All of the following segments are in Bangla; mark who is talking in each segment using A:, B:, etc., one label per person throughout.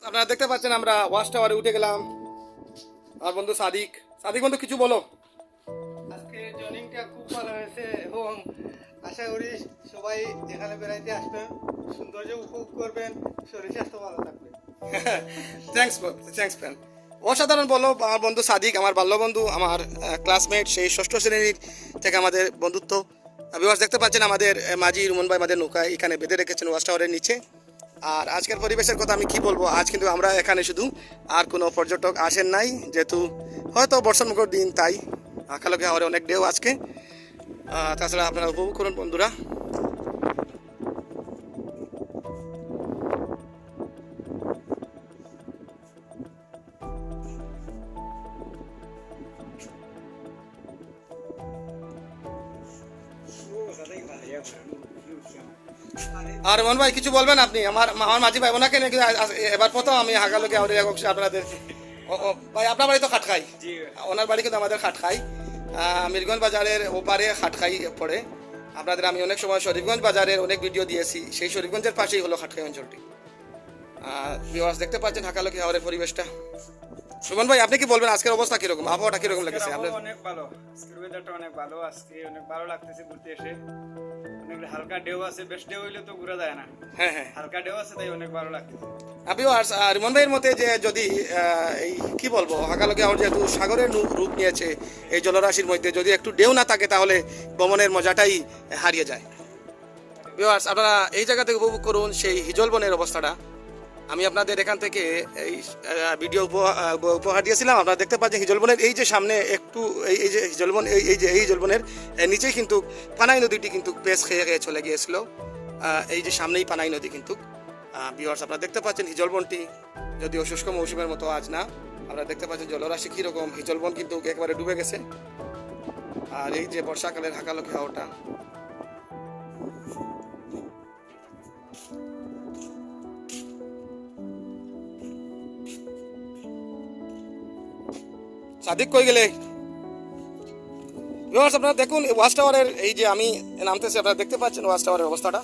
A: আপনারা দেখতে পাচ্ছেন আমরা ওয়াচ টাওয়ারে উঠে গেলাম। আর বন্ধু সাদিক বন্ধু কিছু বলো।
B: আজকে জয়নিংটা খুব ভালো হয়েছে এবং আশা করি সবাই এখানে বেড়াইতে আসবেন, সৌন্দর্য উপভোগ করবেন, শরীর স্বাস্থ্য ভালো থাকবে।
A: Thanks friend. অসাধারণ বলো আমার বন্ধু সাদিক, আমার বাল্য বন্ধু, আমার ক্লাসমেট, সেই ষষ্ঠ শ্রেণীর থেকে আমাদের বন্ধুত্ব। বিবাস দেখতে পাচ্ছেন আমাদের মাঝি রুমন ভাই আমাদের নৌকা এখানে বেঁধে রেখেছেন ওয়াচ টাওয়ারের নিচে। আর আজকের পরিবেশের কথা আমি কি বলবো, আজ কিন্তু আমরা এখানে শুধু, আর কোনো পর্যটক আসেন নাই, যেহেতু হয়তো বর্ষামুখর দিন, তাই আঁকালোকে হাওরে অনেক ঢেউ আজকে। তাছাড়া আপনারা উপভোগ করুন বন্ধুরা। আর রমন ভাই কিছু বলবেন আপনি? আমার মাঝি ভাই ওনাকে নাকি এবার প্রথম আমি হাগালোকে আউরে আপনাদের ভাই আপনার বাড়ি তো খাটখাই, ওনার বাড়ি কিন্তু আমাদের খাটখাই, মিরগঞ্জ বাজারের ওপারে খাটখাই পড়ে আপনাদের। আমি অনেক সময় শরীফগঞ্জ বাজারের অনেক ভিডিও দিয়েছি, সেই শরীফগঞ্জের পাশেই হলো খাটখাই অঞ্চলটি। ভিউয়ার্স দেখতে পাচ্ছেন হাকালোকি হাওরের পরিবেশটা। সুমন ভাই আপনি কি বলবেন, আজকের অবস্থা কিরকম, আবহাওয়াটা কিরকম লেগেছে আপনার?
C: অনেক ভালো, আজকের ওয়েদারটা অনেক ভালো, আজকে অনেক ভালো লাগতেছে ঘুরতে এসে। অনেক হালকা ঢেউ আছে, বেশ ঢেউ হইলে তো ঘোরা যায় না।
A: হ্যাঁ,
C: হালকা ঢেউ আছে তাই অনেক ভালো লাগতেছে।
A: ভিউয়ার্স রিমন ভাইয়ের মতে যে যদি এই কি বলবো হাকালোকি হাওর যেহেতু সাগরের রূপ নিয়েছে, এই জলরাশির মধ্যে যদি একটু ঢেউ না থাকে তাহলে ভ্রমণের মজাটাই হারিয়ে যায়। ভিউয়ার্স আপনারা এই জায়গা থেকে উপভোগ করুন সেই হিজলবনের অবস্থাটা। আমি আপনাদের এখান থেকে এই ভিডিও উপহার দিয়েছিলাম। আপনারা দেখতে পাচ্ছেন হিজলবনের এই যে সামনে একটু এই যে হিজলবন, এই হিজলবনের নিচেই কিন্তু পানাই নদীটি কিন্তু পেশ খেয়ে চলে গিয়েছিল। এই যে সামনেই পানাই নদী কিন্তু। ভিউয়ার্স আপনারা দেখতে পাচ্ছেন হিজলবনটি যদিও শুষ্ক মৌসুমের মতো আজ না, আপনারা দেখতে পাচ্ছেন জলরাশি কীরকম, হিজলবন কিন্তু একেবারে ডুবে গেছে। আর এই যে বর্ষাকালের হাকালোকি হাওরটা। সাদিক কই গেলে? ভিউয়ার্স আপনারা দেখুন ওয়াচ টাওয়ারের এই যে আমি নামতেছি, আপনারা দেখতে পাচ্ছেন ওয়াচ টাওয়ারের অবস্থাটা।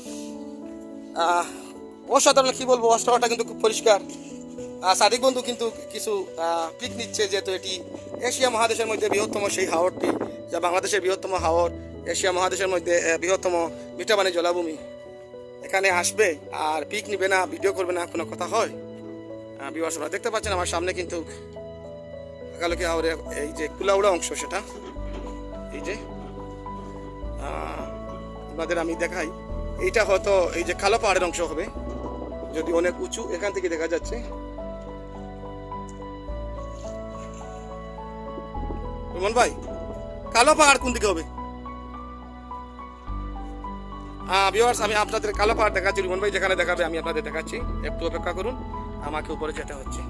A: অসাধারণ কি বলবো, ওয়াচ টাওয়ারটা কিন্তু খুব পরিষ্কার। সাদিক বন্ধু কিন্তু কিছু পিক নিচ্ছে, যেহেতু এটি এশিয়া মহাদেশের মধ্যে বৃহত্তম সেই হাওরটি, যা বাংলাদেশের বৃহত্তম হাওর, এশিয়া মহাদেশের মধ্যে বৃহত্তম মিঠাপানি জলাভূমি। এখানে আসবে আর পিক নিবে না, ভিডিও করবে না, কোনো কথা হয়? ভিউয়ার্স আপনারা দেখতে পাচ্ছেন আমার সামনে কিন্তু হাকালোকি হাওরের এই যে কুলাউড়া অংশ, সেটা এই যে আপনাদের আমি দেখাই। এইটা হয়তো এই যে কালো পাহাড়ের অংশ হবে, যদি অনেক উঁচু, এখান থেকে দেখা যাচ্ছে। রুমন ভাই কালো পাহাড় কোন দিকে হবে? ভিউয়ার্স আমি আপনাদের কালো পাহাড় দেখাচ্ছি, রুমন ভাই যেখানে দেখাবে আমি আপনাদের দেখাচ্ছি, একটু অপেক্ষা করুন, আমাকে উপরে যেতে হচ্ছে।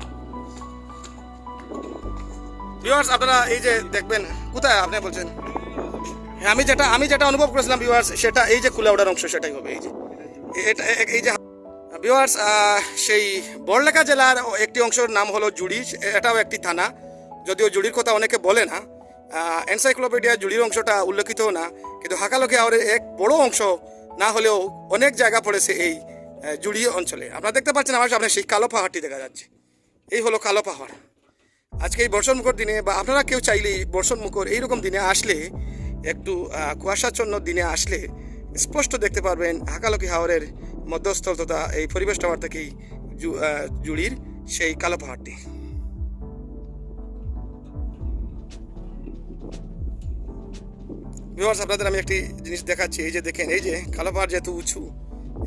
A: ভিউয়ার্স আপনারা এই যে দেখবেন, কোথায় আপনি বলছেন? হ্যাঁ, আমি যেটা অনুভব করেছিলাম ভিউয়ার্স, সেটা এই যে কুলাউড়ার অংশ, সেটাই হবে। এই যে এটা এই যে ভিউয়ার্স সেই বড়লেখা জেলার একটি অংশের নাম হলো জুড়ি, এটাও একটি থানা, যদিও জুড়ির কথা অনেকে বলে না, এনসাইক্লোপিডিয়া জুড়ির অংশটা উল্লেখিত না, কিন্তু হাকালোকি হাওরের এক বড় অংশ না হলেও অনেক জায়গা পড়েছে এই জুড়ি অঞ্চলে। আপনারা দেখতে পাচ্ছেন আমার সামনে সেই কালো পাহাড়টি দেখা যাচ্ছে, এই হলো কালো পাহাড়। আজকে এই বর্ষণমুখর দিনে, বা আপনারা কেউ চাইলেই বর্ষণমুখর এইরকম দিনে আসলে, একটু কুয়াশাচ্ছন্ন দিনে আসলে স্পষ্ট দেখতে পারবেন হাকালোকি হাওরের মধ্যস্থল তথা এই পরিবেশ টাওয়ার থেকেই জুড়ির সেই কালো পাহাড়টি। ভিউয়ার্স আপনাদের আমি একটি জিনিস দেখাচ্ছি, এই যে দেখেন, এই যে কালো পাহাড় যেহেতু উঁচু,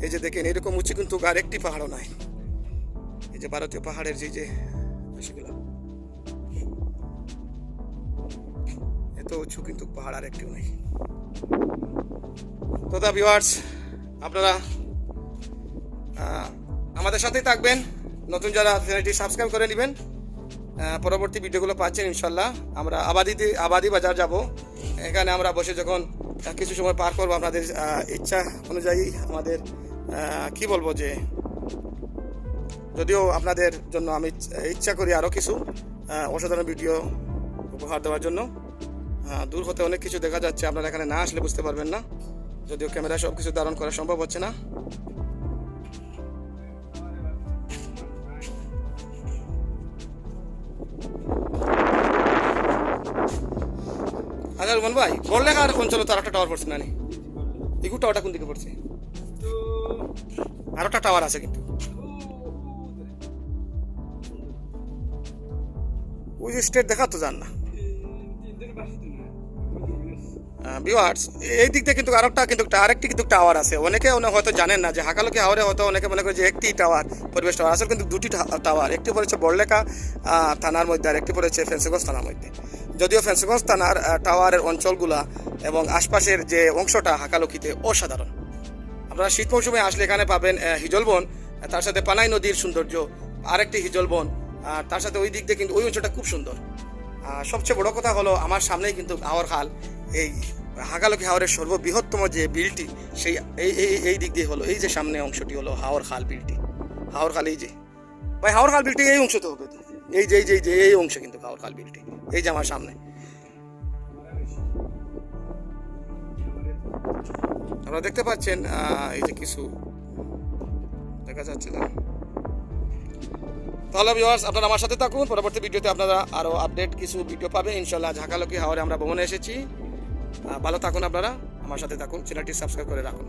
A: এই যে দেখেন এরকম উঁচু কিন্তু আর একটি পাহাড়ও নাই। এই যে ভারতীয় পাহাড়ের যে সেগুলো এত উঁচু কিন্তু পাহাড় আর একটিও নেই। তথা ভিউয়ার্স আপনারা আমাদের সাথেই থাকবেন, নতুন যারা চ্যানেলটি সাবস্ক্রাইব করে নেবেন, পরবর্তী ভিডিওগুলো পাচ্ছেন ইনশাল্লাহ। আমরা আবাদি বাজার যাব, এখানে আমরা বসে যখন কিছু সময় পার করবো, আপনাদের ইচ্ছা অনুযায়ী আমাদের কি বলবো, যে যদিও আপনাদের জন্য আমি ইচ্ছা করি আরও কিছু অসাধারণ ভিডিও উপহার দেওয়ার জন্য। দূর হতে অনেক কিছু দেখা যাচ্ছে, আপনারা এখানে না আসলে বুঝতে পারবেন না, যদিও ক্যামেরা সব কিছু ধারণ করা সম্ভব হচ্ছে না। আচ্ছা রুমন ভাই বড়লেখার অঞ্চলে তো আর একটা টাওয়ার পড়ছে না নি ইগু টাওয়ারটা কোন দিকে পড়ছে
C: তো
A: আর একটা টাওয়ার আছে কিন্তু ওই যে স্টেট দেখা তো যান না
C: তিনজন পাশে তো না
A: ভিউয়ার্স এই দিক দিয়ে কিন্তু আরেকটি কিন্তু টাওয়ার আছে অনেকে হয়তো জানেন না যে হাকালুকি হাওরে হয়তো অনেকে মনে করে যে একটি টাওয়ার পরিবেশ টাওয়ার আসলে কিন্তু দুটি টাওয়ার একটি পড়েছে বড়লেখা থানার মধ্যে আর একটি পড়েছে ফেন্সিগঞ্জ থানার মধ্যে যদিও ফেন্সিগঞ্জ থানার টাওয়ারের অঞ্চলগুলা এবং আশপাশের যে অংশটা হাকালুকিতে অসাধারণ আপনারা শীত মৌসুমে আসলে এখানে পাবেন হিজলবন তার সাথে পানাই নদীর সৌন্দর্য আরেকটি হিজলবন আর তার সাথে ওই দিক দিয়ে কিন্তু ওই অঞ্চলটা খুব সুন্দর সবচেয়ে বড় কথা হলো আমার সামনেই কিন্তু হাওর খাল এই হাকালুকি হাওরের সর্ববৃহত্তম যে বিলটি সেই এই দিক দিয়ে হলো এই যে সামনে অংশটি হলো হাওর খাল বিলটি হাওর খাল এই যে ভাই হাওর খাল বিলটি এই অংশ তো হবে তো এই অংশ কিন্তু হাওর খাল বিলটি এই যে আমার সামনে আপনারা দেখতে পাচ্ছেন এই যে কিছু দেখা যাচ্ছে না তাহলে ভিউয়ার্স আপনারা আমার সাথে থাকুন পরবর্তী ভিডিওতে আপনারা আরও আপডেট কিছু ভিডিও পাবেন ইনশাল্লাহ হাকালুকি হাওরে আমরা ভ্রমণে এসেছি ভালো থাকুন আপনারা আমার সাথে থাকুন চ্যানেলটি সাবস্ক্রাইব করে রাখুন